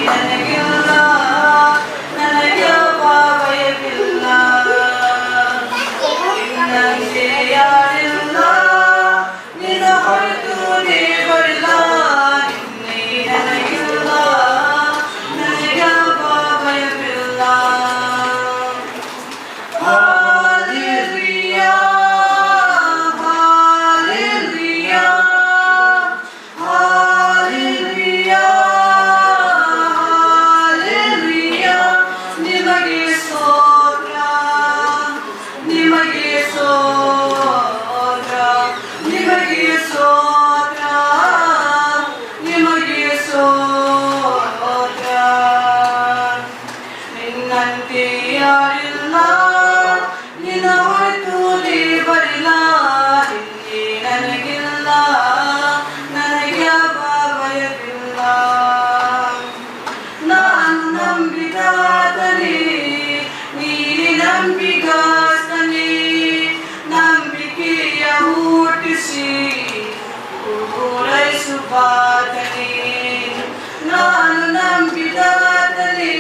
ನನಗಿಲ್ಲ ನನಗ್ಯಾವ ಭಯವಿಲ್ಲ ನಿನ್ನಂತೆ ಯಾರಿಲ್ಲ ನಿನ್ನ ಹೊರತು ದೇವರಿಲ್ಲ ನಿನ್ನೆ ನನಗಿಲ್ಲ ನನಗ್ಯಾವ ಭಯವಿಲ್ಲ ಹಾಲೆಲೂಯಾ ಹಾಲೆಲೂಯಾ ಹಾಲೆಲೂಯಾ ಹಾಲೆಲೂಯಾ ನಿಮಗೆ ಸ್ತೋತ್ರ ನಿಮಗೆ ಸ್ತೋತ್ರ ನಿಮಗೆ ಸ್ತೋತ್ರ ನಿಮಗೆ ಸ್ತೋತ್ರ ನಿನ್ನಂತೆ ಯಾರಿಲ್ಲ ನಿನ್ನ ಹೊರತು ದೇವರಿಲ್ಲ ಇಲ್ಲಿ ನನಗಿಲ್ಲ ನನಗ್ಯಾವ ಭಯವಿಲ್ಲ ನಾನು ನಂಬಿದಾತನೇ ನೀನು ನಂಬಿಗಸ್ತನೇ ನಂಬಿಕೆಯ ಹುಟ್ಟಿಸಿ ಪೂರೈಸುವಾತನೇ ನಾನು ನಂಬಿದಾತನೇ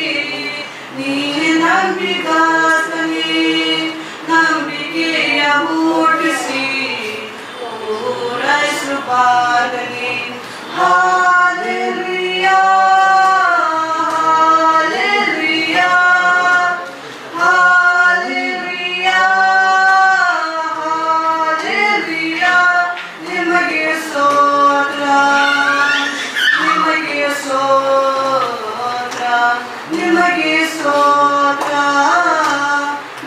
ನೀನು ನಂಬಿಗಸ್ತನೇ ನಂಬಿಕೆಯ ಹುಟ್ಟಿಸಿ ಪೂರೈಸುವಾತನೇ ಹಾಲೆಲೂಯಾ ಹಾಲೆಲೂಯಾ ಹಾಲೆಲೂಯಾ ಹಾಲೆಲೂಯಾ ನಿಮಗೆ ಸ್ತೋತ್ರ ನಿಮಗೆ ಸ್ತೋತ್ರ ನಿಮಗೆ ಸ್ತೋತ್ರ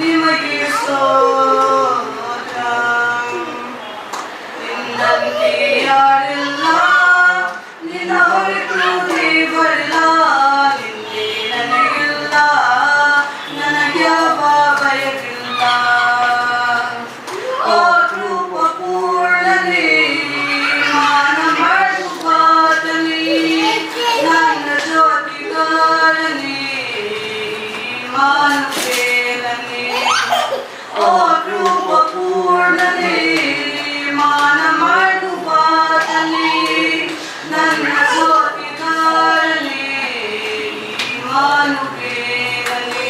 ನಿಮಗೆ ಸ್ತೋತ್ರ ನಿನ್ನಂತೆ ಯಾರಿಲ್ಲ ನಿನ್ನ ಹೊರತು ದೇವರಿಲ್ಲ ನಿನ್ನೆ ನನಗಿಲ್ಲ ನನಗ್ಯಾವ ಭಯವಿಲ್ಲ ಓ ಕೃಪ ಪೂರ್ಣನೇ ಮಾನ ಮಾಡುವಾತನೇ ನನ್ನ ಜ್ಯೋತಿಗಾರನೇ ಮಾನುವೇಲನೇ ಓ ಕೃಪ ಪೂರ್ಣನೇ ಮಾನ ಮಾಡುವಾತನೇ ನನ್ನ ಜ್ಯೋತಿಗಾರನೇ ಮಾನುವೇಲನೇ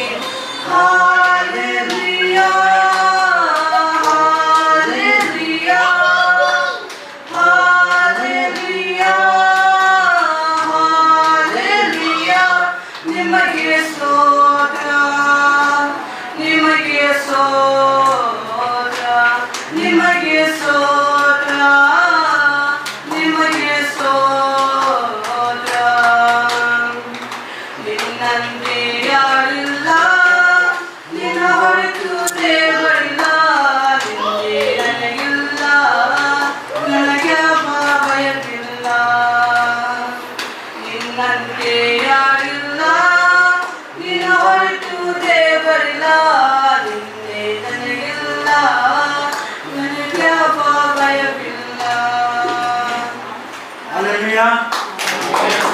ಹಾಲೆಲೂಯಾ ಹಾಲೆಲೂಯಾ ಹಾಲೆಲೂಯಾ ಹಾಲೆಲೂಯಾ ನಿಮಗೆ ಸ್ತೋತ್ರ ನಿಮಗೆ ಸ್ತೋತ್ರ ನಿಮಗೆ ಸ್ತೋತ್ರ ನಿಮಗೆ ಸ್ತೋತ್ರ ನಿನ್ನಂತೆ ಯಾರಿಲ್ಲ ನಿನ್ನ ಹೊರತು ದೇವರಿಲ್ಲ ನಿನ್ನೆ ನನಗಿಲ್ಲ ನನಗ್ಯಾವ ಭಯವಿಲ್ಲ ನಿನ್ನಂತೆ